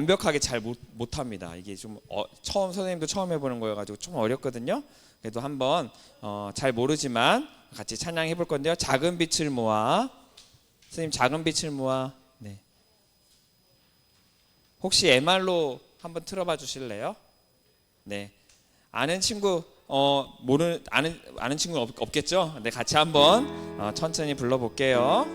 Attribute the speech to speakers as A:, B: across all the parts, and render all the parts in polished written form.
A: 완벽하게 잘 못합니다. 이게 좀 선생님도 처음 해보는 거여가지고 좀 어렵거든요. 그래도 한번 잘 모르지만 같이 찬양해 볼 건데요. 작은 빛을 모아. 선생님, 작은 빛을 모아. 네. 혹시 MR로 한번 틀어봐 주실래요? 네. 아는 친구 아는 친구는 없겠죠? 네, 같이 한번 천천히 불러볼게요.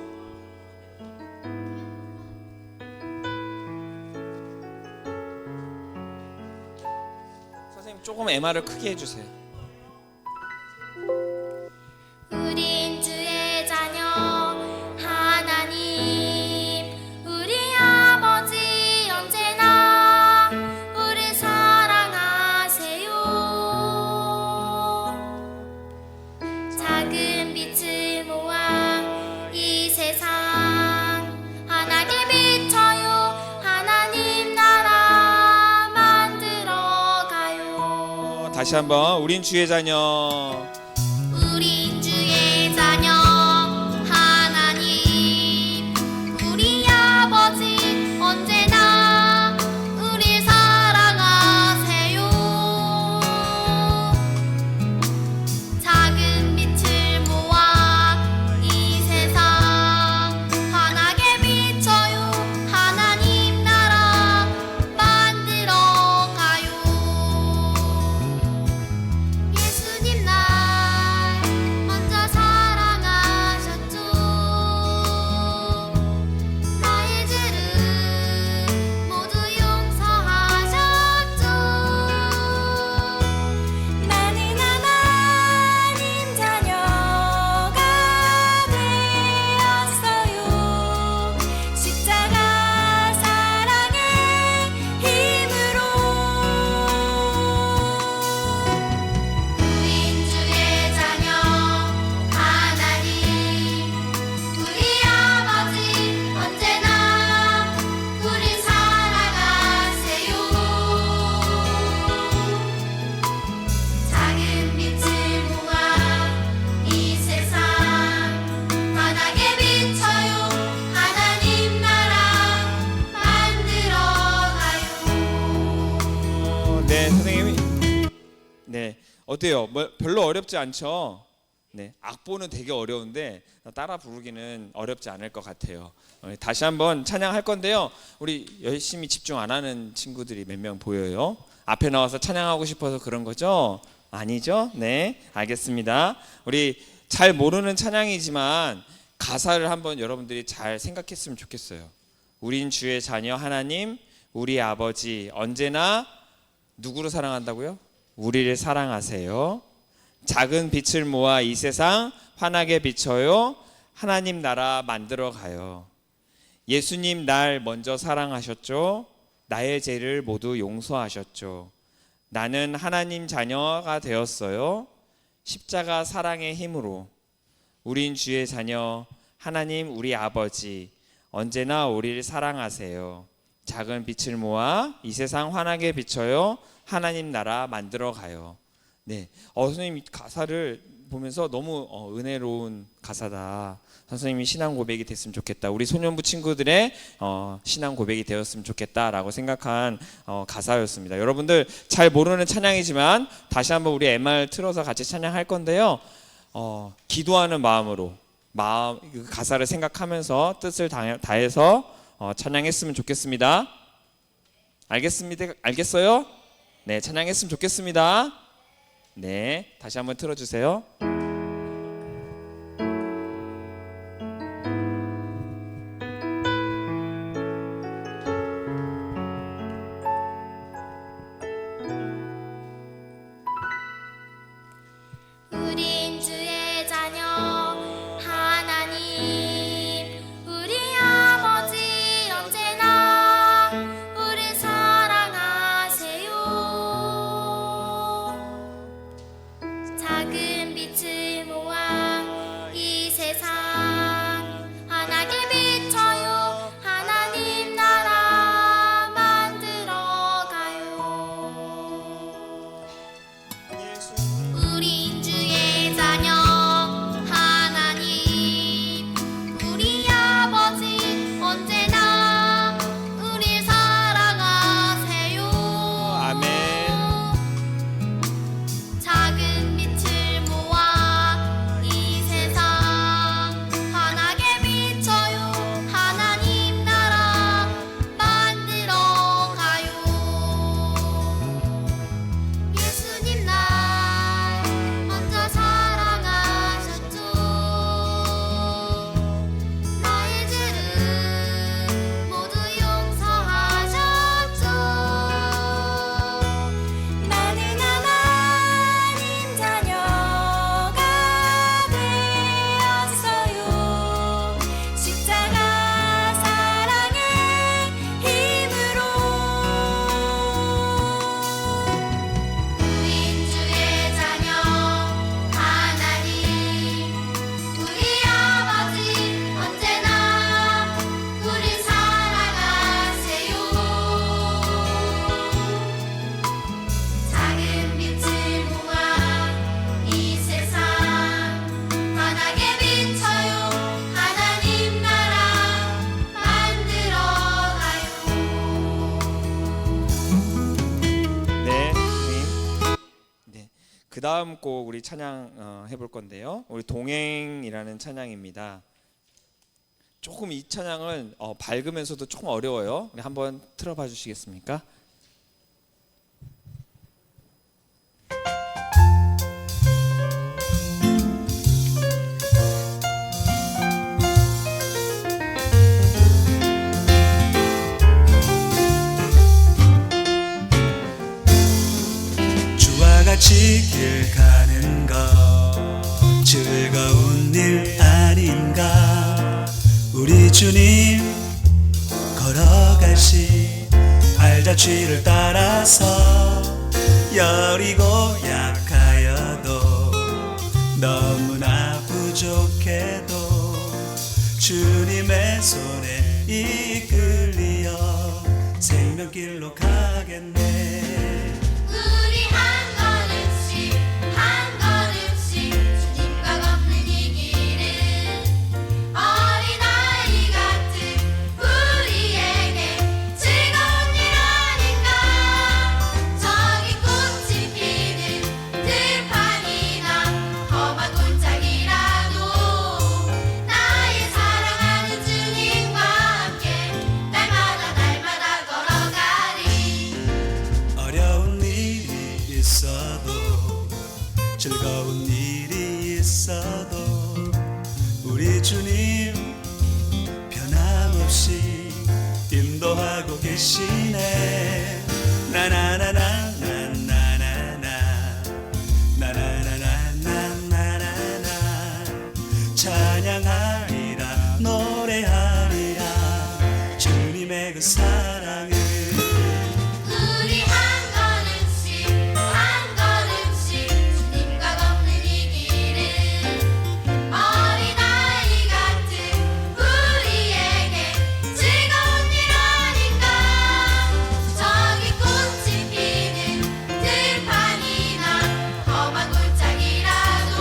A: 선생님, 조금 MR을 크게 해주세요.
B: 우린 주의 자녀 하나님, 우리 아버지 언제나 우리 사랑하세요. 작은 빛을 모아 이 세상 환하게 비춰요. 하나님 나라 만들어가요.
A: 다시 한번, 우린 주의 자녀.
B: 우린 주의 자녀 하나님, 우리 아버지 언제나 우리 사랑하세요. 작은 빛을 모아 이 세상 환하게 비춰요. 하나님 나라 만들어가요. 예수님 날 먼저 사랑하셨죠. 나의 죄를 모두 용서하셨죠. 나는 하나님 자녀가 되었어요. 십자가 사랑의 힘으로. 우린 주의 자녀 하나님, 우리 아버지 언제나 우리 사랑하세요. 작은 빛을 모아 이 세상 환하게 비춰요. 하나님 나라 만들어가요.
A: 네, 선생님이. 네, 어때요? 별로 어렵지 않죠? 네, 악보는 되게 어려운데 따라 부르기는 어렵지 않을 것 같아요. 다시 한번 찬양할 건데요. 우리 열심히 집중 안 하는 친구들이 몇 명 보여요. 앞에 나와서 찬양하고 싶어서 그런 거죠? 아니죠? 네, 알겠습니다. 우리 잘 모르는 찬양이지만 가사를 한번 여러분들이 잘 생각했으면 좋겠어요. 우린 주의 자녀 하나님, 우리 아버지 언제나 누구를 사랑한다고요? 우리를 사랑하세요. 작은 빛을 모아 이 세상 환하게 비춰요. 하나님 나라 만들어 가요. 예수님 날 먼저 사랑하셨죠. 나의 죄를 모두 용서하셨죠. 나는 하나님 자녀가 되었어요. 십자가 사랑의 힘으로. 우린 주의 자녀 하나님, 우리 아버지 언제나 우리를 사랑하세요. 작은 빛을 모아 이 세상 환하게 비춰요. 하나님 나라 만들어 가요. 네, 선생님 가사를 보면서 너무 은혜로운 가사다. 선생님이 신앙 고백이 됐으면 좋겠다. 우리 소년부 친구들의 신앙 고백이 되었으면 좋겠다라고 생각한 가사였습니다. 여러분들 잘 모르는 찬양이지만 다시 한번 우리 MR 틀어서 같이 찬양할 건데요. 기도하는 마음으로 그 가사를 생각하면서 뜻을 다해서 찬양했으면 좋겠습니다. 알겠습니다. 알겠어요? 네, 찬양했으면 좋겠습니다. 네, 다시 한번 틀어주세요.
B: 우린 주의 자녀 하나님, 우리 아버지 언제나 우리 사랑하세요. 작은 빛을
A: 그 다음 곡 우리 찬양 해볼 건데요. 우리 동행이라는 찬양입니다. 조금 이 찬양은 밝으면서도 조금 어려워요. 우리 한번 틀어봐 주시겠습니까?
C: 주와 같이 길 가는 것 즐거운 일 아닌가. 우리 주님 걸어가신 발자취를 따라서 여리고 약하여도 너무나 부족해도 주님의 손에 이끌리어 생명길로 가겠네.
B: 우리 한 걸음씩 한 걸음씩 주님과 걷는 이 길은 어린아이 같은 우리에게 즐거운 일 아닌가. 저기 꽃이 피는 들판이나 험한 골짜기라도 나의 사랑하는 주님과 함께 날마다 걸어가리.
C: 어려운 일이 있어도 즐거운 일이 있어도 우리 주님 변함없이 인도하고 계시네. 나나나나나나나나 나나나나나나나 찬양하리라 노래하리라 주님의 그 사랑을.
B: 우리 한 걸음씩 한 걸음씩 주님과 걷는 이 길은 어린아이 같은 우리에게 즐거운 일 아닌가. 저기 꽃이 피는 들판이나 험한 골짜기라도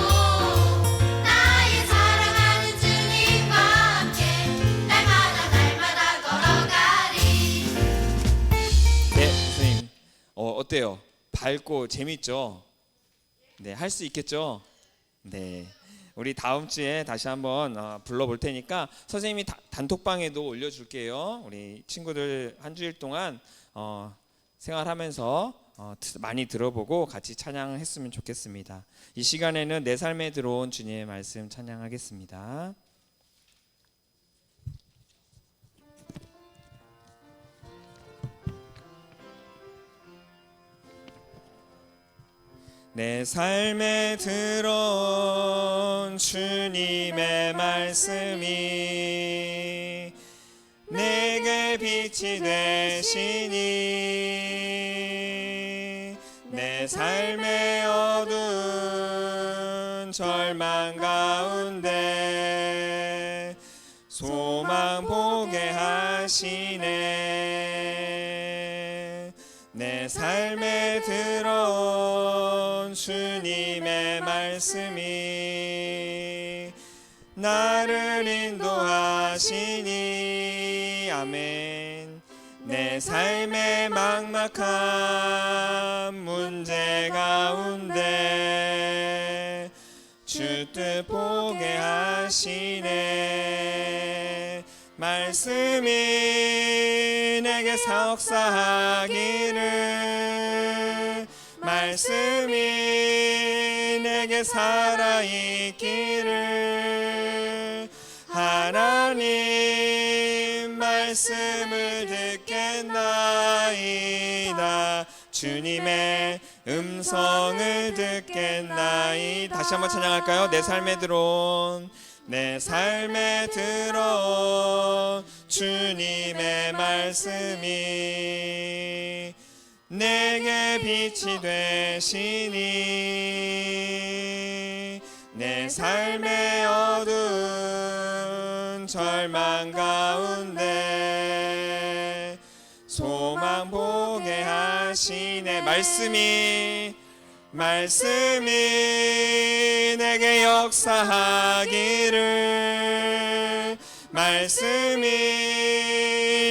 B: 나의 사랑하는 주님과 함께 날마다 걸어가리.
A: 네, 선생님. 어때요? 밝고 재밌죠? 네, 할 수 있겠죠? 네. 우리 다음 주에 다시 한번 불러볼 테니까 선생님이 단톡방에도 올려줄게요. 우리 친구들 한 주일 동안 생활하면서 많이 들어보고 같이 찬양했으면 좋겠습니다. 이 시간에는 내 삶에 들어온 주님의 말씀 찬양하겠습니다. 내 삶에 들어온 주님의 말씀이 내게 빛이 되시니 내 삶의 어두운 절망 가운데 소망 보게 하시네. 내 삶에 들어온 주님의 말씀이 나를 인도하시니 아멘. 내 삶의 막막한 문제 가운데 주 뜻 보게 하시네. 말씀이 내게 역사하기를 말씀이 내게 살아있기를 하나님 말씀을 듣겠나이다. 주님의 음성을 듣겠나이다. 다시 한번 찬양할까요? 내 삶에 들어온 내 삶에 들어온 주님의 말씀이 내게 빛이 되시니 내 삶의 어두운 절망 가운데 소망 보게 하시네. 말씀이 내게 역사하기를 말씀이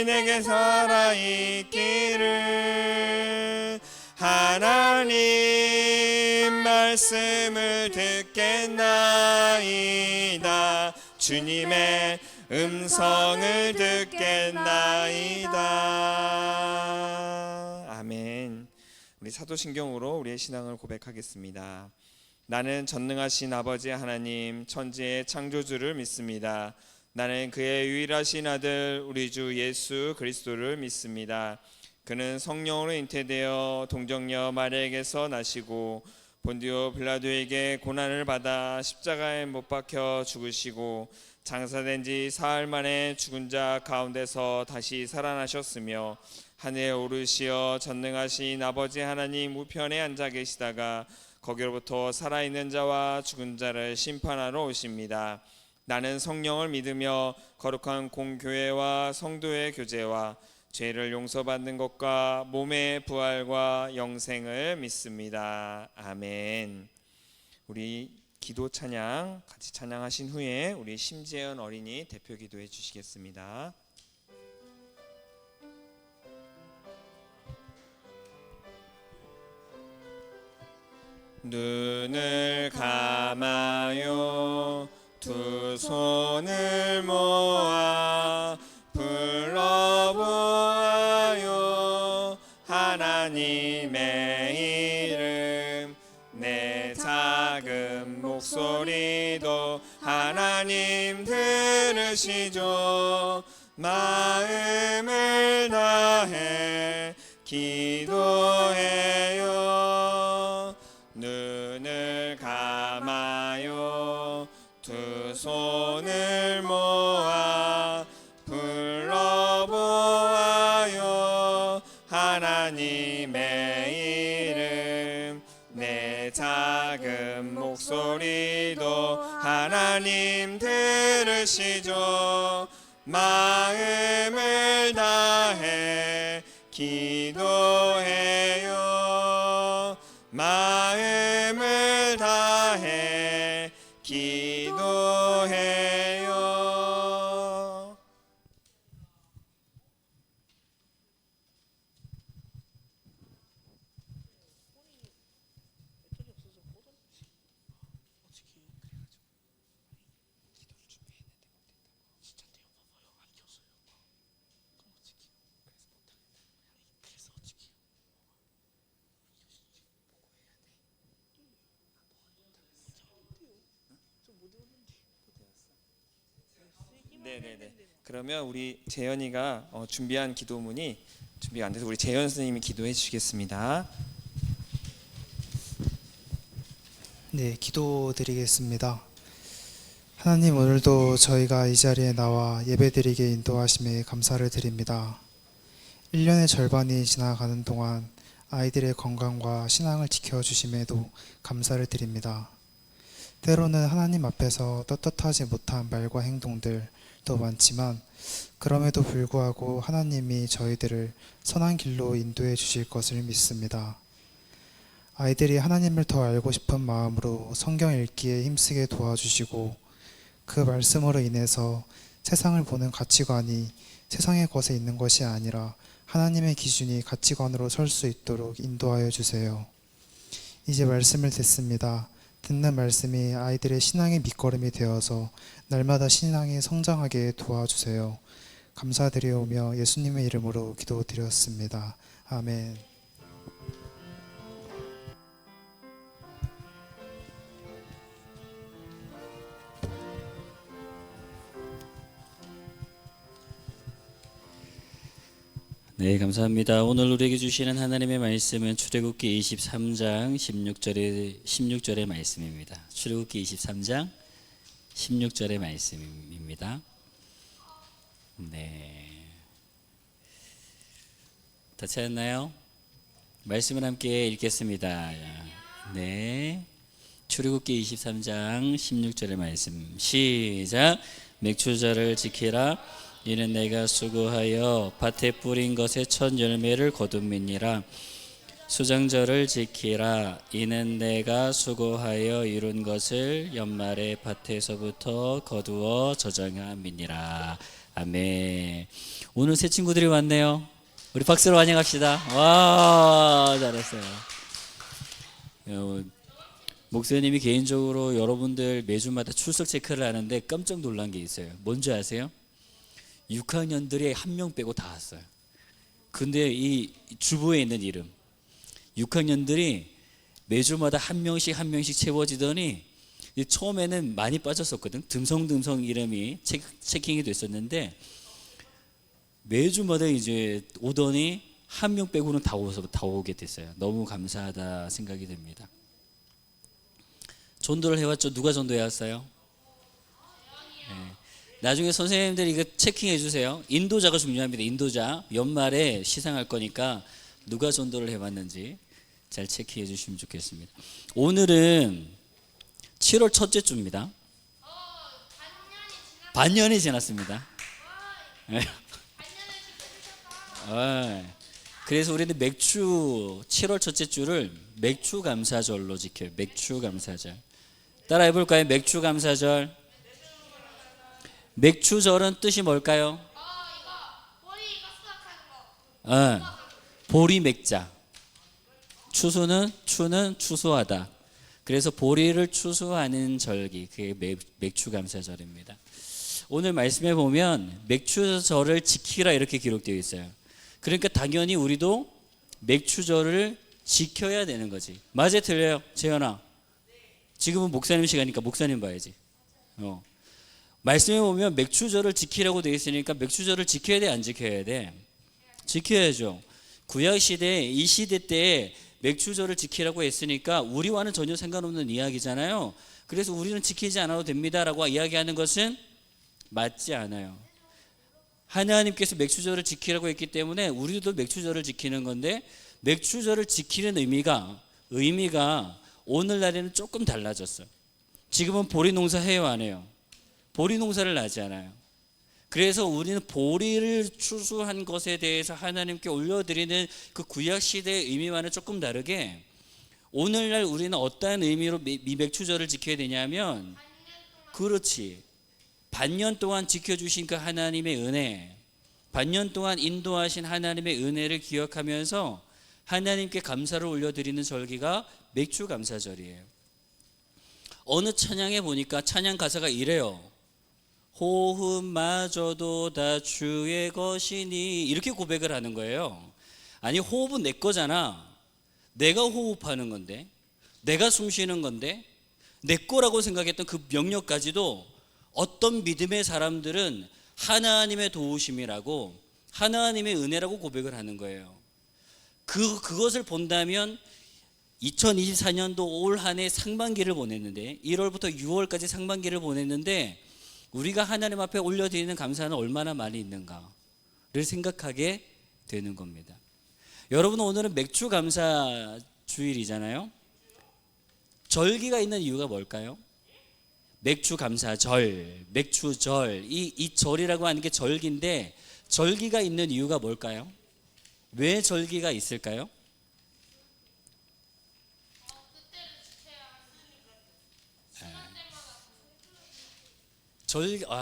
A: 내게 살아있기를 하나님 말씀을 듣겠나이다. 주님의 음성을 듣겠나이다. 아멘. 우리 사도신경으로 우리의 신앙을 고백하겠습니다. 나는 전능하신 아버지 하나님 천지의 창조주를 믿습니다. 나는 그의 유일하신 아들 우리 주 예수 그리스도를 믿습니다. 그는 성령으로 잉태되어 동정녀 마리아에게서 나시고 본디오 빌라도에게 고난을 받아 십자가에 못 박혀 죽으시고 장사된 지 사흘 만에 죽은 자 가운데서 다시 살아나셨으며 하늘에 오르시어 전능하신 아버지 하나님 우편에 앉아 계시다가 거기로부터 살아있는 자와 죽은 자를 심판하러 오십니다. 나는 성령을 믿으며 거룩한 공교회와 성도의 교제와 죄를 용서받는 것과 몸의 부활과 영생을 믿습니다. 아멘. 우리 기도 찬양 같이 찬양하신 후에 우리 심재현 어린이 대표 기도해 주시겠습니다. 눈을 감아요 두 손을 모아 불러보아요 하나님의 이름 내 작은 목소리도 하나님 들으시죠 마음을 다해 기도해요 눈을 감아요 두 손을 모아 불러보아요 하나님의 이름 내 작은 목소리도 하나님 들으시죠 마음을 다해 기도해요 마음을 다해 기도해요. 네네네. 그러면 우리 재현이가 준비한 기도문이 준비가 안 돼서 우리 재현 선생님이 기도해 주시겠습니다.
D: 네, 기도드리겠습니다. 하나님, 오늘도 저희가 이 자리에 나와 예배드리게 인도하심에 감사를 드립니다. 1년의 절반이 지나가는 동안 아이들의 건강과 신앙을 지켜주심에도 감사를 드립니다. 때로는 하나님 앞에서 떳떳하지 못한 말과 행동들도 많지만 그럼에도 불구하고 하나님이 저희들을 선한 길로 인도해 주실 것을 믿습니다. 아이들이 하나님을 더 알고 싶은 마음으로 성경 읽기에 힘쓰게 도와주시고 그 말씀으로 인해서 세상을 보는 가치관이 세상의 것에 있는 것이 아니라 하나님의 기준이 가치관으로 설 수 있도록 인도하여 주세요. 이제 말씀을 듣습니다. 듣는 말씀이 아이들의 신앙의 밑거름이 되어서 날마다 신앙이 성장하게 도와주세요. 감사드리오며 예수님의 이름으로 기도드렸습니다. 아멘.
E: 네, 감사합니다. 오늘 우리에게 주시는 하나님의 말씀은 출애굽기 23장 16절의 말씀입니다. 출애굽기 23장 16절의 말씀입니다. 네, 다 찾았나요? 말씀을 함께 읽겠습니다. 네, 출애굽기 23장 16절의 말씀 시작. 맥추자를 지키라. 이는 내가 수고하여 밭에 뿌린 것의 첫 열매를 거둠이니라. 수장절을 지키라. 이는 내가 수고하여 이룬 것을 연말에 밭에서부터 거두어 저장함이니라. 아멘. 오늘 새 친구들이 왔네요. 우리 박수로 환영합시다. 와, 잘했어요. 목사님이 개인적으로 여러분들 매주마다 출석 체크를 하는데 깜짝 놀란 게 있어요. 뭔지 아세요? 6학년들이 한 명 빼고 다 왔어요. 근데 이 주보에 있는 이름 6학년들이 매주마다 한 명씩 채워지더니 처음에는 많이 빠졌었거든. 듬성듬성 이름이 체킹이 됐었는데 매주마다 이제 오더니 한 명 빼고는 다 오게 됐어요. 너무 감사하다 생각이 됩니다. 전도를 해왔죠. 누가 전도해왔어요? 네. 나중에 선생님들이 이거 체킹해 주세요. 인도자가 중요합니다. 인도자 연말에 시상할 거니까 누가 전도를 해왔는지 잘 체크해 주시면 좋겠습니다. 오늘은 7월 첫째 주입니다. 반년이 지났습니다. 네. 그래서 우리는 맥주 7월 첫째 주를 맥주 감사절로 지켜요. 맥주 감사절. 따라 해볼까요? 맥주 감사절. 맥주절은 뜻이 뭘까요? 보리 맥자. 추수는 추수하다. 그래서 보리를 추수하는 절기, 그게 맥주 감사절입니다. 오늘 말씀에 보면 맥주절을 지키라 이렇게 기록되어 있어요. 그러니까 당연히 우리도 맥주절을 지켜야 되는 거지. 맞아요, 틀려요? 재현아. 지금은 목사님 시간이니까 목사님 봐야지. 말씀에 보면 맥주절을 지키라고 되어 있으니까 맥주절을 지켜야 돼, 안 지켜야 돼? 지켜야죠. 구약 시대, 이 시대 때 맥주절을 지키라고 했으니까 우리와는 전혀 상관없는 이야기잖아요. 그래서 우리는 지키지 않아도 됩니다라고 이야기하는 것은 맞지 않아요. 하나님께서 맥주절을 지키라고 했기 때문에 우리도 맥주절을 지키는 건데 맥주절을 지키는 의미가 오늘날에는 조금 달라졌어요. 지금은 보리 농사 해요, 안 해요? 보리 농사를 하지 않아요. 그래서 우리는 보리를 추수한 것에 대해서 하나님께 올려드리는 그 구약시대의 의미와는 조금 다르게 오늘날 우리는 어떠한 의미로 이 맥주절을 지켜야 되냐면 그렇지. 반년 동안 지켜주신 그 하나님의 은혜, 반년 동안 인도하신 하나님의 은혜를 기억하면서 하나님께 감사를 올려드리는 절기가 맥주 감사절이에요. 어느 찬양에 보니까 찬양 가사가 이래요. 호흡마저도 다 주의 것이니 이렇게 고백을 하는 거예요. 아니 호흡은 내 거잖아. 내가 호흡하는 건데, 내가 숨 쉬는 건데 내 거라고 생각했던 그 명령까지도 어떤 믿음의 사람들은 하나님의 도우심이라고 하나님의 은혜라고 고백을 하는 거예요. 그것을 본다면 2024년도 올 한 해 상반기를 보냈는데 1월부터 6월까지 상반기를 보냈는데 우리가 하나님 앞에 올려드리는 감사는 얼마나 많이 있는가를 생각하게 되는 겁니다. 여러분 오늘은 맥주 감사 주일이잖아요. 절기가 있는 이유가 뭘까요? 맥주 감사절, 맥주절, 이 절이라고 하는 게 절기인데 절기가 있는 이유가 뭘까요? 왜 절기가 있을까요?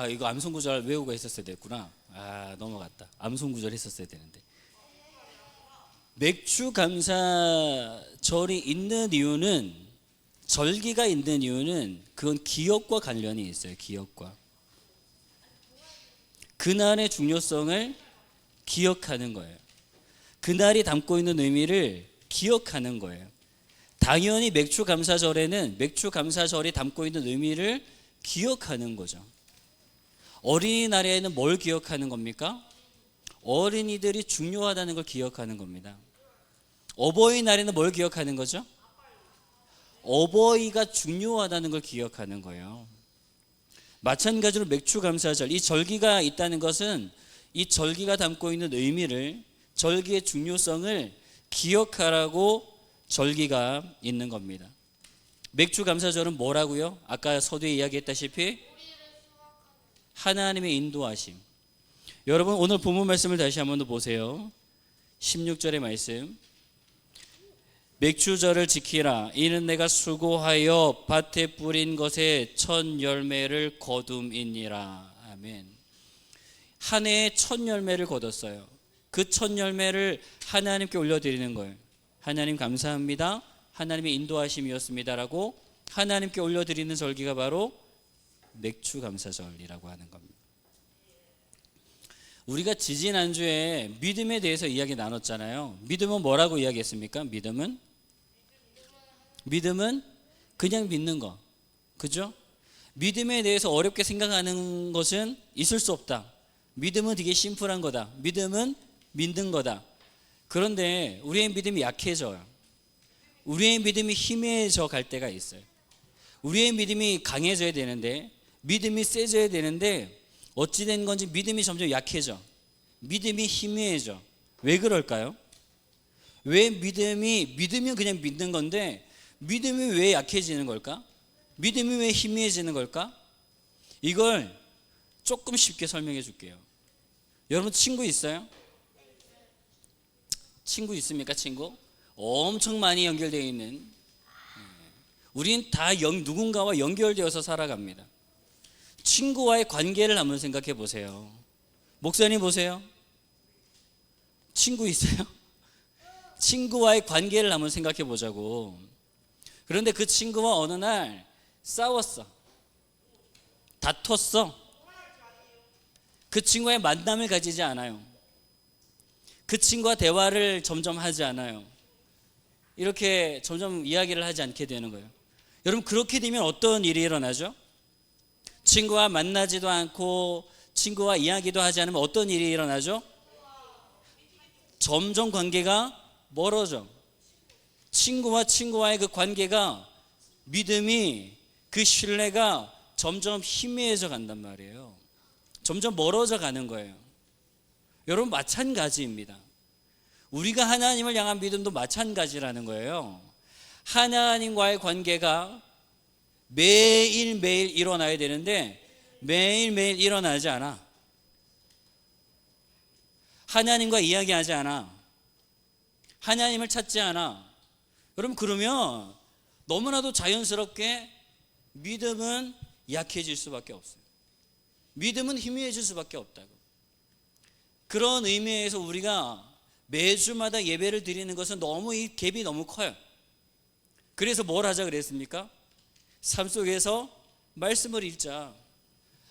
E: 이거 암송구절 외우고 했었어야 됐구나. 넘어갔다. 암송구절 했었어야 되는데. 맥주 감사절이 있는 이유는 절기가 있는 이유는 그건 기억과 관련이 있어요. 기억과 그날의 중요성을 기억하는 거예요. 그날이 담고 있는 의미를 기억하는 거예요. 당연히 맥주 감사절에는 맥주 감사절이 담고 있는 의미를 기억하는 거죠. 어린이날에는 뭘 기억하는 겁니까? 어린이들이 중요하다는 걸 기억하는 겁니다. 어버이날에는 뭘 기억하는 거죠? 어버이가 중요하다는 걸 기억하는 거예요. 마찬가지로 맥주 감사절, 이 절기가 있다는 것은 이 절기가 담고 있는 의미를, 절기의 중요성을 기억하라고 절기가 있는 겁니다. 맥주 감사절은 뭐라고요? 아까 서두에 이야기했다시피 하나님의 인도하심. 여러분 오늘 본문 말씀을 다시 한번 더 보세요. 16절의 말씀. 맥주절을 지키라. 이는 내가 수고하여 밭에 뿌린 것에 첫 열매를 거둠이니라. 아멘. 한 해에 첫 열매를 거뒀어요. 그 첫 열매를 하나님께 올려드리는 거예요. 하나님 감사합니다. 하나님의 인도하심이었습니다라고 하나님께 올려드리는 절기가 바로 맥주감사절이라고 하는 겁니다. 우리가 지지난주에 믿음에 대해서 이야기 나눴잖아요. 믿음은 뭐라고 이야기했습니까? 믿음은 그냥 믿는 거. 그죠? 믿음에 대해서 어렵게 생각하는 것은 있을 수 없다. 믿음은 되게 심플한 거다. 믿음은 믿는 거다. 그런데 우리의 믿음이 약해져요. 우리의 믿음이 희미해져 갈 때가 있어요. 우리의 믿음이 강해져야 되는데, 믿음이 세져야 되는데 어찌 된 건지 믿음이 점점 약해져. 믿음이 희미해져. 왜 그럴까요? 왜 믿으면 그냥 믿는 건데 믿음이 왜 약해지는 걸까? 믿음이 왜 희미해지는 걸까? 이걸 조금 쉽게 설명해 줄게요. 여러분 친구 있어요? 친구 있습니까? 친구? 엄청 많이 연결되어 있는, 우린 다 누군가와 연결되어서 살아갑니다. 친구와의 관계를 한번 생각해 보세요. 목사님 보세요. 친구 있어요? 친구와의 관계를 한번 생각해 보자고. 그런데 그 친구와 어느 날 싸웠어. 다퉜어. 그 친구와의 만남을 가지지 않아요. 그 친구와 대화를 점점 하지 않아요. 이렇게 점점 이야기를 하지 않게 되는 거예요. 여러분 그렇게 되면 어떤 일이 일어나죠? 친구와 만나지도 않고 친구와 이야기도 하지 않으면 어떤 일이 일어나죠? 점점 관계가 멀어져. 친구와의 그 관계가, 믿음이, 그 신뢰가 점점 희미해져 간단 말이에요. 점점 멀어져 가는 거예요. 여러분 마찬가지입니다. 우리가 하나님을 향한 믿음도 마찬가지라는 거예요. 하나님과의 관계가 매일매일 일어나야 되는데 매일매일 일어나지 않아. 하나님과 이야기하지 않아. 하나님을 찾지 않아. 여러분 그러면 너무나도 자연스럽게 믿음은 약해질 수밖에 없어요. 믿음은 희미해질 수밖에 없다고. 그런 의미에서 우리가 매주마다 예배를 드리는 것은 너무 이 갭이 너무 커요. 그래서 뭘 하자 그랬습니까? 삶 속에서 말씀을 읽자.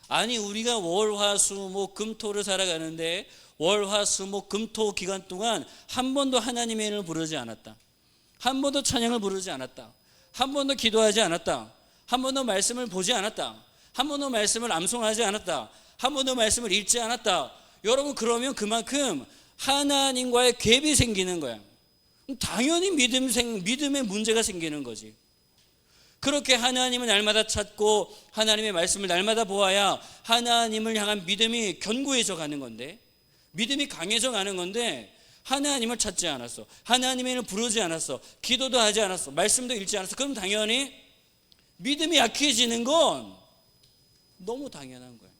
E: 아니 우리가 월화수목금토를 살아가는데 월화수목금토 기간 동안 한 번도 하나님의 이름을 부르지 않았다. 한 번도 찬양을 부르지 않았다. 한 번도 기도하지 않았다. 한 번도 말씀을 보지 않았다. 한 번도 말씀을 암송하지 않았다. 한 번도 말씀을 읽지 않았다. 여러분 그러면 그만큼 하나님과의 갭이 생기는 거야. 당연히 믿음의 문제가 생기는 거지. 그렇게 하나님을 날마다 찾고 하나님의 말씀을 날마다 보아야 하나님을 향한 믿음이 견고해져 가는 건데, 믿음이 강해져 가는 건데 하나님을 찾지 않았어. 하나님의 이름을 부르지 않았어. 기도도 하지 않았어. 말씀도 읽지 않았어. 그럼 당연히 믿음이 약해지는 건 너무 당연한 거예요.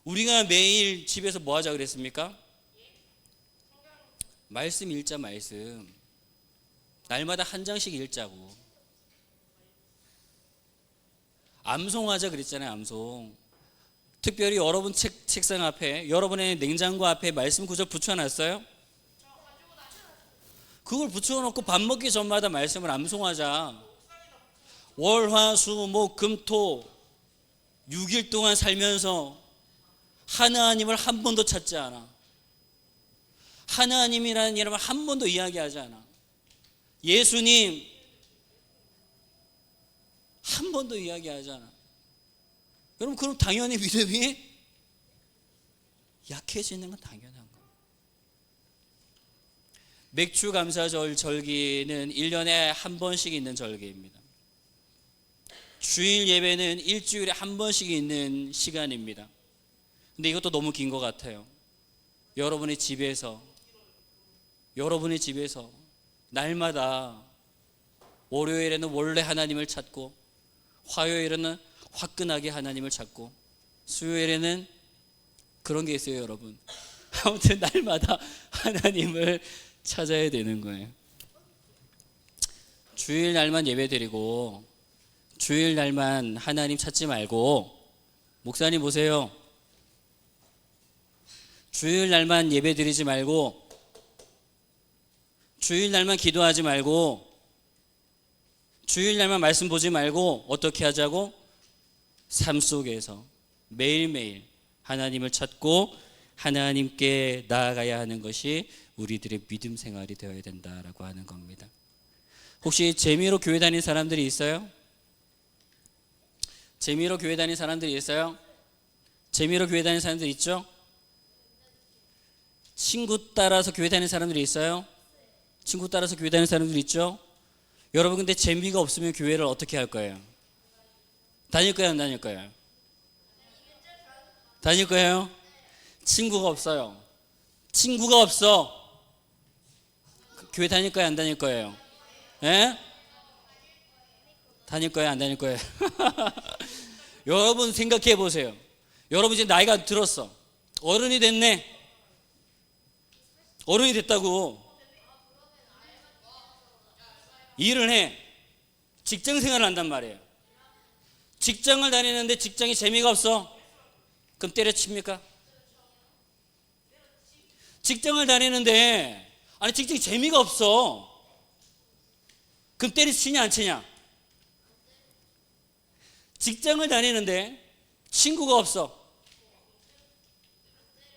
E: 우리가 매일 집에서 뭐 하자 그랬습니까? 말씀 읽자. 말씀 날마다 한 장씩 읽자고. 암송하자 그랬잖아요. 암송. 특별히 여러분 책상 앞에, 여러분의 냉장고 앞에 말씀 구절 붙여놨어요? 그걸 붙여놓고 밥 먹기 전마다 말씀을 암송하자. 월화수목금토 6일 동안 살면서 하나님을 한 번도 찾지 않아. 하나님이라는 이름을 한 번도 이야기하지 않아. 예수님 한 번도 이야기하지 않아. 여러분 그럼 당연히 믿음이 약해지는 건 당연한 거예요. 맥주감사절 절기는 1년에 한 번씩 있는 절기입니다. 주일 예배는 일주일에 한 번씩 있는 시간입니다. 근데 이것도 너무 긴 것 같아요. 여러분의 집에서 날마다 월요일에는 원래 하나님을 찾고, 화요일에는 화끈하게 하나님을 찾고, 수요일에는 그런 게 있어요 여러분. 아무튼 날마다 하나님을 찾아야 되는 거예요. 주일 날만 예배 드리고 주일 날만 하나님 찾지 말고, 목사님 보세요. 주일 날만 예배 드리지 말고 주일날만 기도하지 말고, 주일날만 말씀 보지 말고 어떻게 하자고? 삶 속에서 매일매일 하나님을 찾고 하나님께 나아가야 하는 것이 우리들의 믿음 생활이 되어야 된다라고 하는 겁니다. 혹시 재미로 교회 다니는 사람들이 있어요? 재미로 교회 다니는 사람들이 있어요? 재미로 교회 다니는 사람들 있죠? 친구 따라서 교회 다니는 사람들이 있어요? 친구 따라서 교회 다니는 사람들 있죠? 여러분, 근데 재미가 없으면 교회를 어떻게 할 거예요? 다닐 거예요, 안 다닐 거예요? 다닐 거예요? 친구가 없어요. 친구가 없어. 교회 다닐 거예요, 안 다닐 거예요? 예? 다닐 거예요, 안 다닐 거예요? 여러분 생각해 보세요. 여러분 이제 나이가 들었어. 어른이 됐네. 어른이 됐다고. 일을 해. 직장 생활을 한단 말이에요. 직장을 다니는데 직장이 재미가 없어. 그럼 때려칩니까? 직장을 다니는데 아니 직장이 재미가 없어. 그럼 때려치냐 안 치냐? 직장을 다니는데 친구가 없어.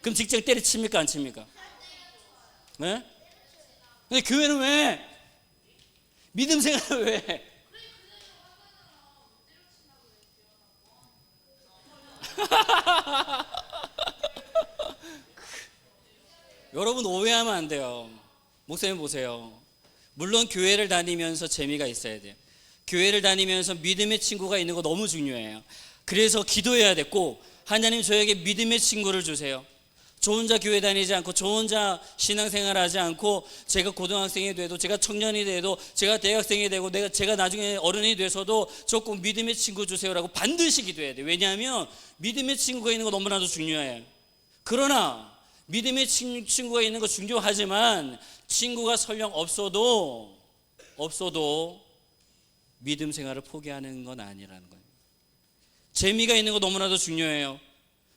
E: 그럼 직장 때려칩니까 안 칩니까? 네? 근데 교회는 왜? 믿음 생활을 왜? 여러분 오해하면 안 돼요. 목사님 보세요. 물론 교회를 다니면서 재미가 있어야 돼요. 교회를 다니면서 믿음의 친구가 있는 거 너무 중요해요. 그래서 기도해야 돼. 꼭 하나님 저에게 믿음의 친구를 주세요. 저 혼자 교회 다니지 않고 저 혼자 신앙생활하지 않고 제가 고등학생이 돼도 제가 청년이 돼도 제가 대학생이 되고 제가 나중에 어른이 돼서도 저 꼭 믿음의 친구 주세요라고 반드시 기도해야 돼. 왜냐하면 믿음의 친구가 있는 거 너무나도 중요해요. 그러나 믿음의 친구가 있는 거 중요하지만 친구가 설령 없어도 믿음 생활을 포기하는 건 아니라는 거예요. 재미가 있는 거 너무나도 중요해요.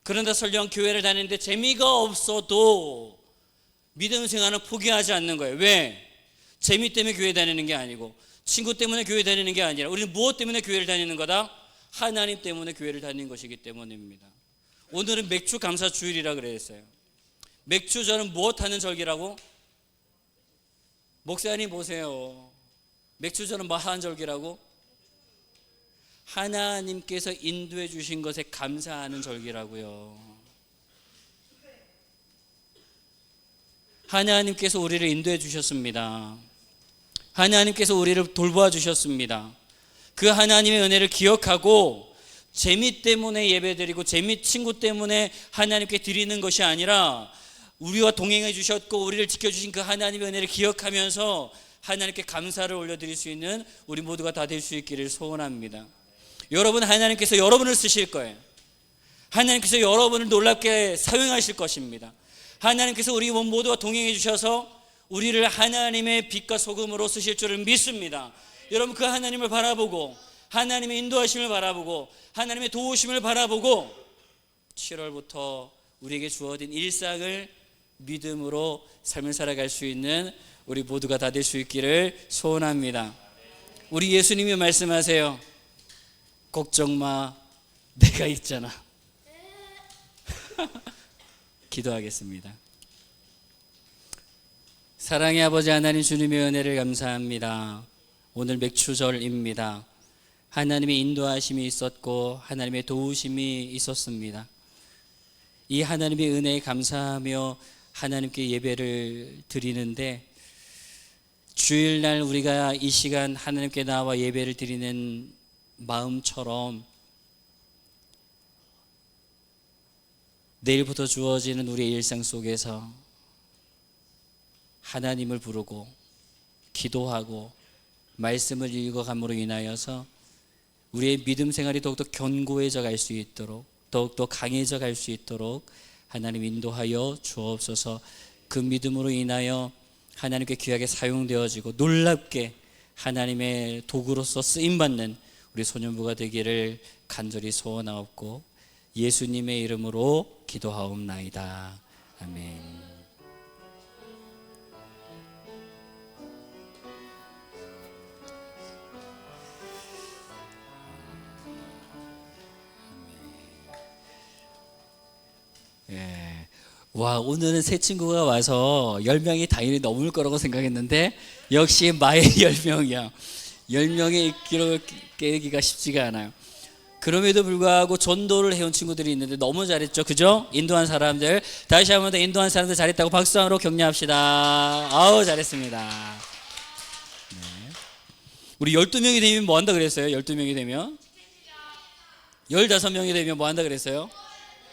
E: 그런데 설령 교회를 다니는데 재미가 없어도 믿음 생활을 포기하지 않는 거예요. 왜? 재미 때문에 교회 다니는 게 아니고 친구 때문에 교회 다니는 게 아니라 우리는 무엇 때문에 교회를 다니는 거다? 하나님 때문에 교회를 다니는 것이기 때문입니다. 오늘은 맥주 감사 주일이라 그랬어요. 맥주 저는 무엇 하는 절기라고? 목사님 보세요. 맥주 저는 뭐 하는 절기라고? 하나님께서 인도해 주신 것에 감사하는 절기라고요. 하나님께서 우리를 인도해 주셨습니다. 하나님께서 우리를 돌보아 주셨습니다. 그 하나님의 은혜를 기억하고 재미 때문에 예배드리고 재미 친구 때문에 하나님께 드리는 것이 아니라 우리와 동행해 주셨고 우리를 지켜주신 그 하나님의 은혜를 기억하면서 하나님께 감사를 올려드릴 수 있는 우리 모두가 다 될 수 있기를 소원합니다. 여러분, 하나님께서 여러분을 쓰실 거예요. 하나님께서 여러분을 놀랍게 사용하실 것입니다. 하나님께서 우리 모두와 동행해 주셔서 우리를 하나님의 빛과 소금으로 쓰실 줄을 믿습니다. 여러분, 그 하나님을 바라보고 하나님의 인도하심을 바라보고 하나님의 도우심을 바라보고 7월부터 우리에게 주어진 일상을 믿음으로 삶을 살아갈 수 있는 우리 모두가 다 될 수 있기를 소원합니다. 우리 예수님이 말씀하세요. 걱정 마, 내가 있잖아. 기도하겠습니다. 사랑의 아버지 하나님, 주님의 은혜를 감사합니다. 오늘 맥주절입니다. 하나님의 인도하심이 있었고 하나님의 도우심이 있었습니다. 이 하나님의 은혜에 감사하며 하나님께 예배를 드리는데, 주일날 우리가 이 시간 하나님께 나와 예배를 드리는 마음처럼 내일부터 주어지는 우리의 일상 속에서 하나님을 부르고 기도하고 말씀을 읽어감으로 인하여서 우리의 믿음 생활이 더욱더 견고해져 갈 수 있도록, 더욱더 강해져 갈 수 있도록 하나님 인도하여 주옵소서. 그 믿음으로 인하여 하나님께 귀하게 사용되어지고 놀랍게 하나님의 도구로서 쓰임받는 우리 소년부가 되기를 간절히 소원하옵고 예수님의 이름으로 기도하옵나이다. 아멘. 와, 오늘은 새 친구가 와서 10명이 당연히 넘을 거라고 생각했는데 역시 마의 10명이야. 10명의 기록을 깨기가 쉽지가 않아요. 그럼에도 불구하고 전도를 해온 친구들이 있는데 너무 잘했죠, 그죠? 인도한 사람들, 다시 한 번 더 인도한 사람들 잘했다고 박수함으로 격려합시다. 아우, 잘했습니다. 네. 우리 12명이 되면 뭐 한다 그랬어요? 12명이 되면 15명이 되면 뭐 한다 그랬어요?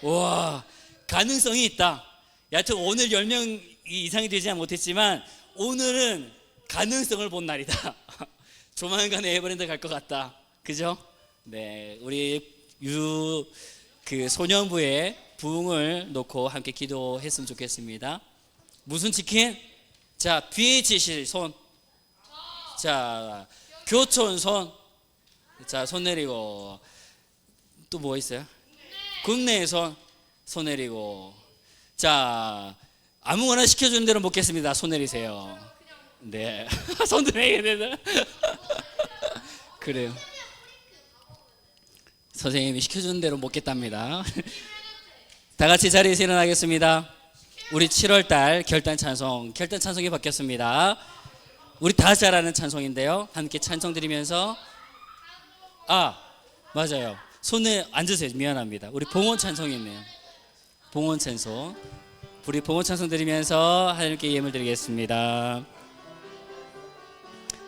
E: 와, 가능성이 있다. 여하튼 오늘 10명 이상이 되지 못했지만 오늘은 가능성을 본 날이다. 조만간에 에버랜드 갈 것 같다, 그죠? 네, 우리 그 소년부의 부흥을 놓고 함께 기도했으면 좋겠습니다. 무슨 치킨? 자, BHC 손. 자, 교촌 손. 자, 손 내리고. 또 뭐 있어요? 국내 손. 손 내리고. 자, 아무거나 시켜주는 대로 먹겠습니다. 손 내리세요. 네, 손 내야 되나? 그래요. 선생님이 시켜주는 대로 먹겠답니다. 다 같이 자리에서 일어나겠습니다. 우리 7월달 결단 찬송이 바뀌었습니다. 우리 다 잘 아는 찬송인데요. 함께 찬송 드리면서 맞아요. 손에 앉으세요. 미안합니다. 우리 봉헌 찬송이 있네요. 봉헌 찬송. 우리 봉헌 찬송 드리면서 하나님께 예물 드리겠습니다.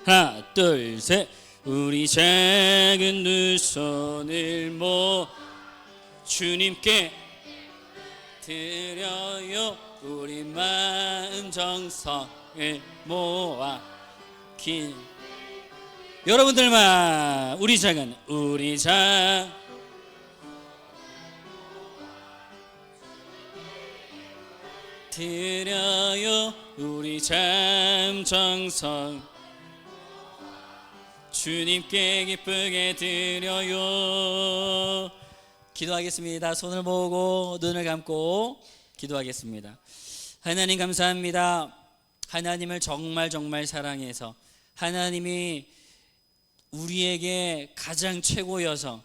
E: 하나, 둘, 셋. 우리 작은 두 손을 모아 주님께 드려요. 우리 마음 정성을 모아 여러분들만 우리 작은 드려요. 우리 참 정성 주님께 기쁘게 드려요. 기도하겠습니다. 손을 모으고 눈을 감고 기도하겠습니다. 하나님 감사합니다. 하나님을 정말 사랑해서 하나님이 우리에게 가장 최고여서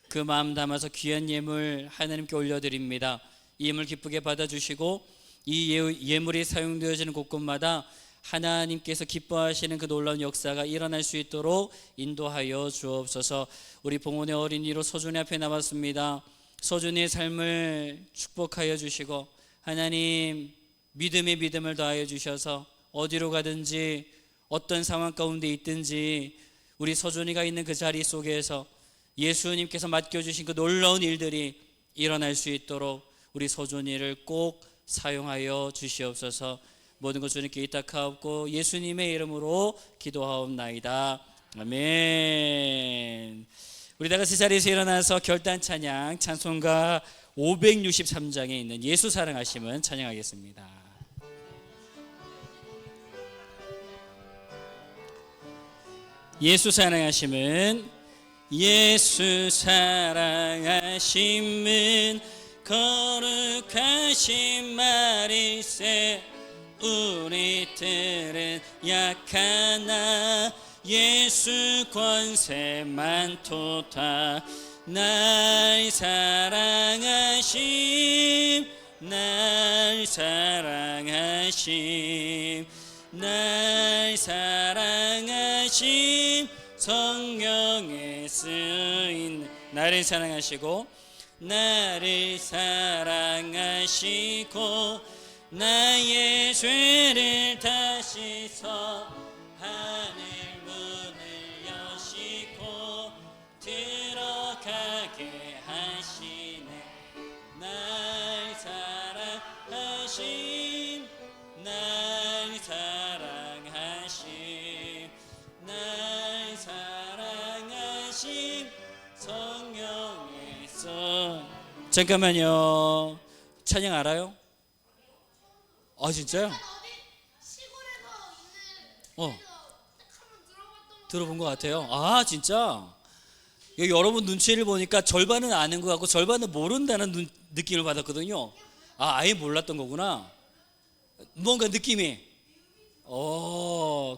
E: 그 마음 담아서 귀한 예물 하나님께 올려드립니다. 이 예물 기쁘게 받아주시고 이 예물이 사용되어지는 곳곳마다 하나님께서 기뻐하시는 그 놀라운 역사가 일어날 수 있도록 인도하여 주옵소서. 우리 봉헌의 어린이로 서준이 앞에 나왔습니다. 서준이의 삶을 축복하여 주시고 하나님 믿음의 믿음을 더하여 주셔서 어디로 가든지 어떤 상황 가운데 있든지 우리 서준이가 있는 그 자리 속에서 예수님께서 맡겨주신 그 놀라운 일들이 일어날 수 있도록 우리 서준이를 꼭 사용하여 주시옵소서. 모든 것 주님께 의탁하옵고 예수님의 이름으로 기도하옵나이다. 아멘. 우리 다 같이 자리에서 일어나서 결단 찬양 찬송가 563장에 있는 예수 사랑하심은 찬양하겠습니다. 예수 사랑하심은 예수 사랑하심은 거룩하신 말일세. 우리들은 약하나 예수 권세 많도다. 날 사랑하심 날 사랑하심 날 사랑하심 성령의 쓰인 나를 사랑하시고 나를 사랑하시고 나의 죄를 다시서 하늘 문을 여시고 들어가게 하시네. 날 사랑하심 날 사랑하심 날 사랑하심 성령의 son. 잠깐만요. 찬양 알아요? 아 진짜요? 들어본 것 같아요. 아 진짜? 여기 여러분 눈치를 보니까 절반은 아는 것 같고 절반은 모른다는 느낌을 받았거든요. 아예 몰랐던 거구나. 뭔가 느낌이.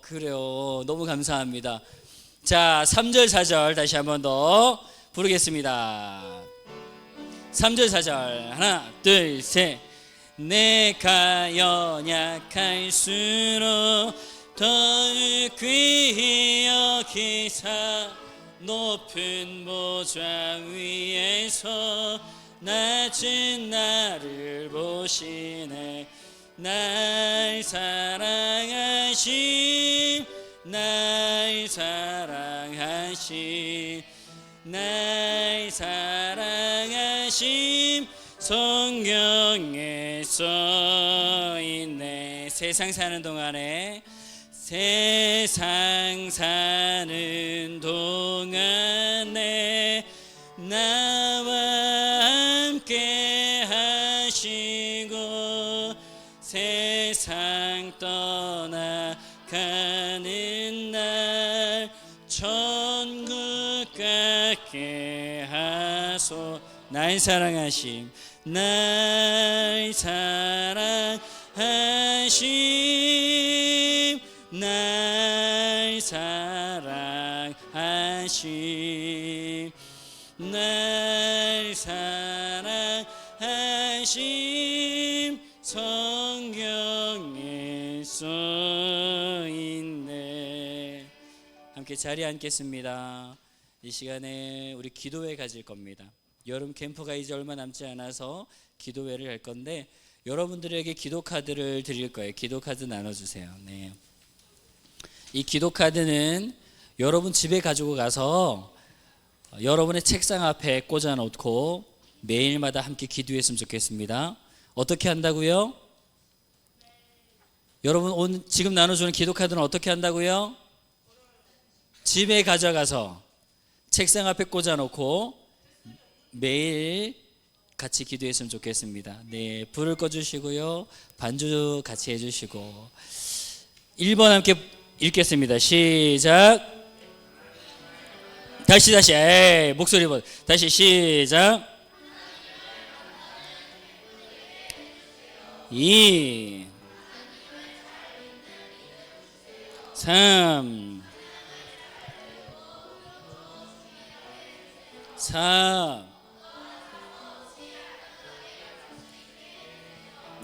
E: 그래요. 너무 감사합니다. 자 3절 4절 다시 한 번 더 부르겠습니다. 3절 4절 하나 둘 셋. 내가 연약할수록 더욱 귀히 여기사 높은 보좌 위에서 낮은 나를 보시네. 날 사랑하심 날 사랑하심 날 사랑하심 성경에 써있네. 세상 사는 동안에 세상 사는 동안에 나와 함께 하시고 세상 떠나가는 날 천국 갖게 하소. 날 사랑하심 날 사랑하심 날 사랑하심 날 사랑하심 성경에 써있네. 함께 자리에 앉겠습니다. 이 시간에 우리 기도회 가질 겁니다. 여름 캠프가 이제 얼마 남지 않아서 기도회를 할 건데 여러분들에게 기도 카드를 드릴 거예요. 기도 카드 나눠주세요. 네. 이 기도 카드는 여러분 집에 가지고 가서 여러분의 책상 앞에 꽂아 놓고 매일마다 함께 기도했으면 좋겠습니다. 어떻게 한다고요? 여러분 오늘 지금 나눠주는 기도 카드는 어떻게 한다고요? 집에 가져가서 책상 앞에 꽂아 놓고 매일 같이 기도했으면 좋겠습니다. 네, 불을 꺼주시고요. 반주 같이 해주시고 1번 함께 읽겠습니다. 시작. 다시 목소리 봐. 다시 시작. 2 3 4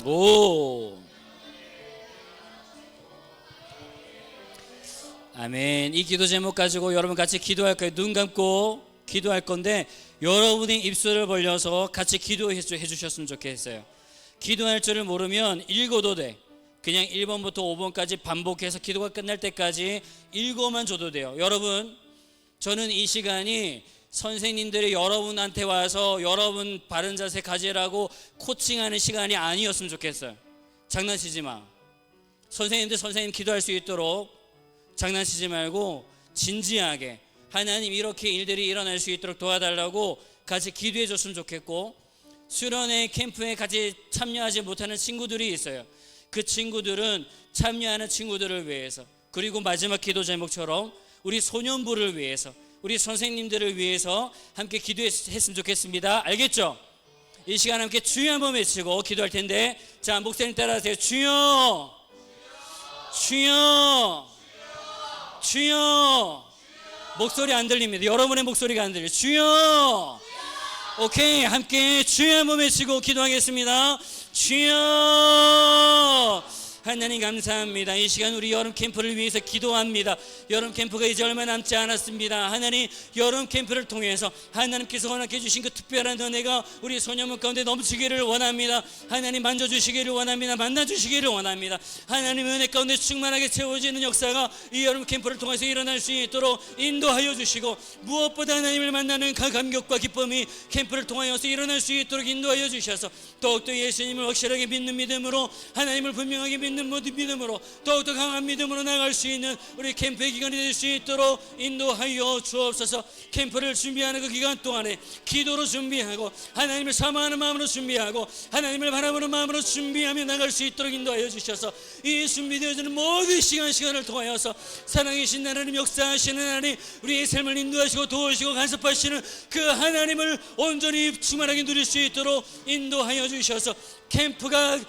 E: 5 아멘. 이 기도 제목 가지고 여러분 같이 기도할 거예요. 눈 감고 기도할 건데 여러분이 입술을 벌려서 같이 기도해 주셨으면 좋겠어요. 기도할 줄을 모르면 읽어도 돼. 그냥 1번부터 5번까지 반복해서 기도가 끝날 때까지 읽어만 줘도 돼요. 여러분, 저는 이 시간이 선생님들이 여러분한테 와서 여러분 바른 자세 가지라고 코칭하는 시간이 아니었으면 좋겠어요. 장난치지 마. 선생님 기도할 수 있도록 장난치지 말고 진지하게 하나님 이렇게 일들이 일어날 수 있도록 도와달라고 같이 기도해 줬으면 좋겠고, 수련회 캠프에 같이 참여하지 못하는 친구들이 있어요. 그 친구들은 참여하는 친구들을 위해서, 그리고 마지막 기도 제목처럼 우리 소년부를 위해서, 우리 선생님들을 위해서 함께 기도했으면 좋겠습니다. 알겠죠? 이 시간 함께 주여 한번 외치고 기도할 텐데, 자, 목사님 따라하세요. 주여, 주여, 주여. 목소리 안 들립니다. 여러분의 목소리가 안 들려요. 주여. 오케이, 함께 주여 한번 외치고 기도하겠습니다. 주여. 하나님 감사합니다. 이 시간 우리 여름 캠프를 위해서 기도합니다. 여름 캠프가 이제 얼마 남지 않았습니다. 하나님, 여름 캠프를 통해서 하나님께서 허락해 주신 그 특별한 은혜가 우리 소년문 가운데 넘치기를 원합니다. 하나님 만져주시기를 원합니다. 만나주시기를 원합니다. 하나님 은혜 가운데 충만하게 채워지는 역사가 이 여름 캠프를 통해서 일어날 수 있도록 인도하여 주시고, 무엇보다 하나님을 만나는 감격과 기쁨이 캠프를 통하여서 일어날 수 있도록 인도하여 주셔서 더욱더 예수님을 확실하게 믿는 믿음으로, 하나님을 분명하게 믿는 모든 믿음으로, 더욱더 강한 믿음으로 나갈 수 있는 우리 캠프의 기간이 될 수 있도록 인도하여 주옵소서. 캠프를 준비하는 그 기간 동안에 기도로 준비하고, 하나님을 사모하는 마음으로 준비하고, 하나님을 바라보는 마음으로 준비하며 나갈 수 있도록 인도하여 주셔서, 이 준비되어지는 모든 시간을 통하여서 사랑이신 하나님, 역사하시는 하나님, 우리의 삶을 인도하시고 도우시고 간섭하시는 그 하나님을 온전히 충만하게 누릴 수 있도록 인도하여 주셔서 캠프가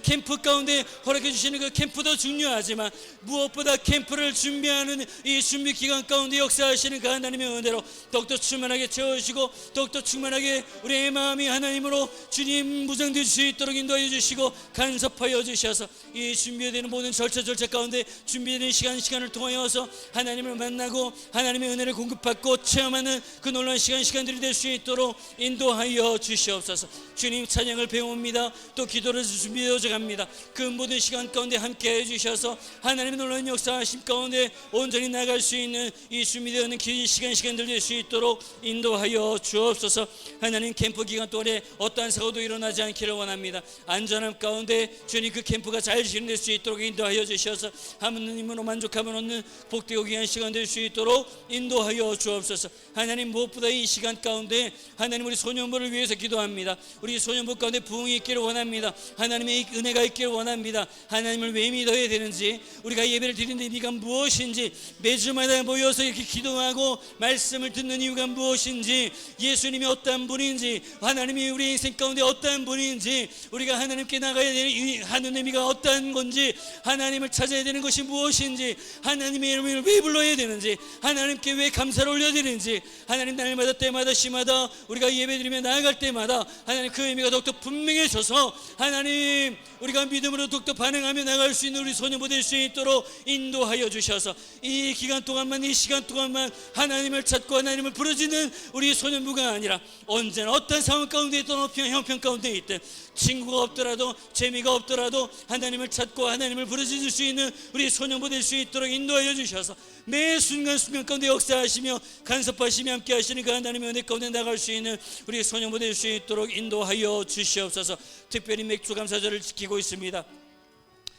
E: 캠프 가운데 허락해 주시는 그 캠프도 중요하지만 무엇보다 캠프를 준비하는 이 준비 기간 가운데 역사하시는 그 하나님의 은혜로 더욱더 충만하게 채워주시고 더욱더 충만하게 우리의 마음이 하나님으로 주님 무장될 수 있도록 인도하여 주시고 간섭하여 주셔서 이 준비되는 모든 절차 가운데 준비되는 시간을 통하여서 하나님을 만나고 하나님의 은혜를 공급받고 체험하는 그 놀라운 시간들이 될 수 있도록 인도하여 주시옵소서. 주님 찬양을 배웁니다. 또 기도를 준비되어 갑니다. 그 모든 시간 가운데 함께해 주셔서 하나님의 놀라운 역사하심 가운데 온전히 나갈 수 있는 이 준비되어 긴 시간들 될 수 있도록 인도하여 주옵소서. 하나님 캠프 기간 동안에 어떠한 사고도 일어나지 않기를 원합니다. 안전함 가운데 주님 그 캠프가 잘 진행될 수 있도록 인도하여 주셔서 하나님으로 만족함을 얻는 복되고 귀한 시간 될 수 있도록 인도하여 주옵소서. 하나님 무엇보다 이 시간 가운데 하나님 우리 소년부를 위해서 기도합니다. 우리 소년부 가운데 부흥이 있기를 원합니다. 하나님의 은혜가 있기를 원합니다. 하나님을 왜 믿어야 되는지, 우리가 예배를 드리는 의미가 무엇인지, 매주마다 모여서 이렇게 기도하고 말씀을 듣는 이유가 무엇인지, 예수님이 어떠한 분인지, 하나님이 우리 인생 가운데 어떠한 분인지, 우리가 하나님께 나가야 되는 하는 의미가 어떠한 건지, 하나님을 찾아야 되는 것이 무엇인지, 하나님의 이름을 왜 불러야 되는지, 하나님께 왜 감사를 올려야 되는지, 하나님 날마다 때마다 시마다 우리가 예배드리며 나아갈 때마다 하나님 그 의미가 더욱더 분명해져서 하나님 우리가 믿음으로 더욱더 반응하며 나갈 수 있는 우리 소년부 될 수 있도록 인도하여 주셔서 이 기간 동안만, 이 시간 동안만 하나님을 찾고 하나님을 부르짖는 우리 소년부가 아니라 언제나 어떤 상황 가운데 있든 어떤 형편 가운데 있든 친구가 없더라도 재미가 없더라도 하나님을 찾고 하나님을 부르짖을 수 있는 우리 소년부 될 수 있도록 인도하여 주셔서 매 순간순간 가운데 역사하시며 간섭하시며 함께 하시는 그 하나님의 은혜 가운데 나갈 수 있는 우리 소년부 될 수 있도록 인도하여 주시옵소서. 특별히 맥주 감사절을 지키고 있습니다.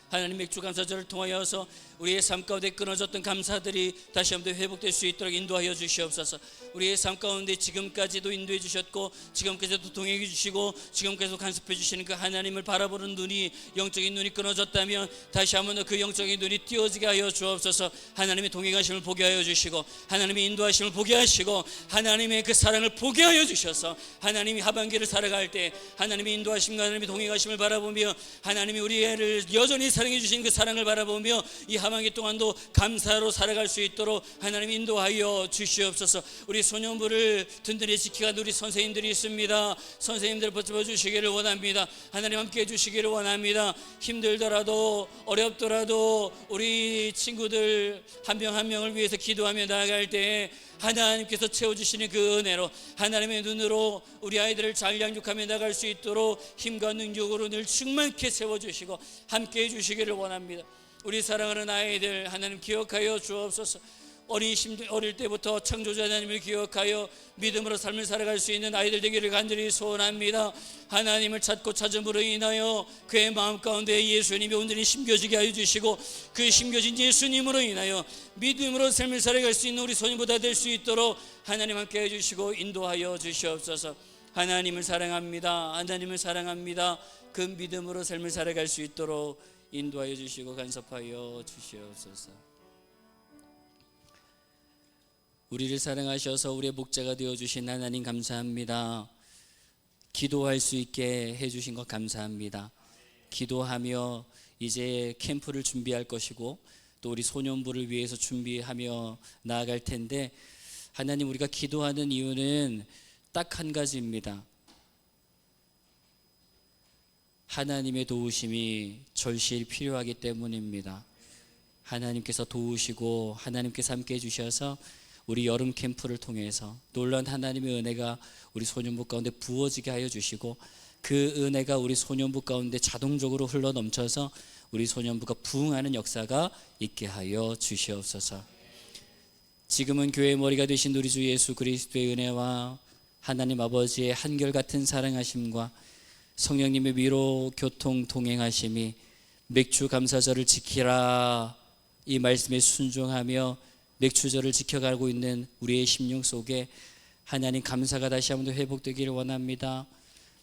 E: 하나님 맥주 감사절을 통하여서 우리의 삶 가운데 끊어졌던 감사들이 다시 한번 회복될 수 있도록 인도하여 주시옵소서. 우리의 삶 가운데 지금까지도 인도해 주셨고 지금까지도 동행해 주시고 지금까지도 간섭해 주시는 그 하나님을 바라보는 눈이, 영적인 눈이 끊어졌다면 다시 한번 그 영적인 눈이 띄어지게 하여 주옵소서. 하나님의 동행하심을 보게 하여 주시고 하나님의 인도하심을 보게 하시고 하나님의 그 사랑을 보게 하여 주셔서 하나님이 하반기를 살아갈 때 하나님의 인도하심과 하나님의 동행하심을 바라보며 하나님이 우리를 여전히 사랑해 주시는 그 사랑을 바라보며 이 하반기 동안도 감사로 살아갈 수 있도록 하나님 인도하여 주시옵소서. 우리 소년부를 든든히 지켜가는 우리 선생님들이 있습니다. 선생님들 붙잡아 주시기를 원합니다. 하나님 함께 해주시기를 원합니다. 힘들더라도 어렵더라도 우리 친구들 한 명 한 명을 위해서 기도하며 나아갈 때 하나님께서 채워주시는 그 은혜로 하나님의 눈으로 우리 아이들을 잘 양육하며 나갈 수 있도록 힘과 능력으로 늘 충만케 세워주시고 함께 해주시기를 원합니다. 우리 사랑하는 아이들 하나님 기억하여 주옵소서. 어릴 때부터 창조자 하나님을 기억하여 믿음으로 삶을 살아갈 수 있는 아이들 되기를 간절히 소원합니다. 하나님을 찾고 찾음으로 인하여 그의 마음 가운데 예수님이 온전히 심겨지게 하여 주시고 그 심겨진 예수님으로 인하여 믿음으로 삶을 살아갈 수 있는 우리 소년보다 될 수 있도록 하나님 함께 해주시고 인도하여 주시옵소서. 하나님을 사랑합니다. 하나님을 사랑합니다. 그 믿음으로 삶을 살아갈 수 있도록 인도하여 주시고 간섭하여 주시옵소서. 우리를 사랑하셔서 우리의 목자가 되어주신 하나님 감사합니다. 기도할 수 있게 해주신 것 감사합니다. 기도하며 이제 캠프를 준비할 것이고 또 우리 소년부를 위해서 준비하며 나아갈 텐데 하나님 우리가 기도하는 이유는 딱 한 가지입니다. 하나님의 도우심이 절실히 필요하기 때문입니다. 하나님께서 도우시고 하나님께서 함께 해주셔서 우리 여름 캠프를 통해서 놀라운 하나님의 은혜가 우리 소년부 가운데 부어지게 하여 주시고 그 은혜가 우리 소년부 가운데 자동적으로 흘러 넘쳐서 우리 소년부가 부흥하는 역사가 있게 하여 주시옵소서. 지금은 교회의 머리가 되신 우리 주 예수 그리스도의 은혜와 하나님 아버지의 한결같은 사랑하심과 성령님의 위로 교통 동행하심이 맥주 감사절을 지키라 이 말씀에 순종하며 맥주절을 지켜가고 있는 우리의 심령 속에 하나님 감사가 다시 한번 더 회복되기를 원합니다.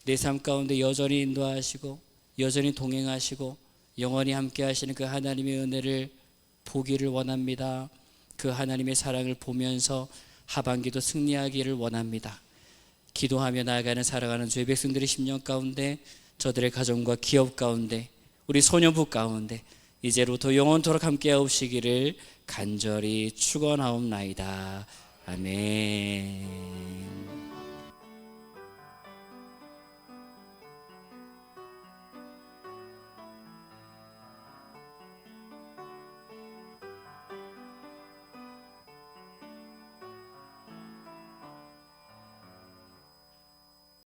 E: 내 삶 가운데 여전히 인도하시고 여전히 동행하시고 영원히 함께 하시는 그 하나님의 은혜를 보기를 원합니다. 그 하나님의 사랑을 보면서 하반기도 승리하기를 원합니다. 기도하며 나아가는 살아가는 주의 백성들의 심령 가운데 저들의 가정과 기업 가운데 우리 소녀부 가운데 이제로부터 영원토록 함께하옵시기를 간절히 축원하옵나이다. 아멘.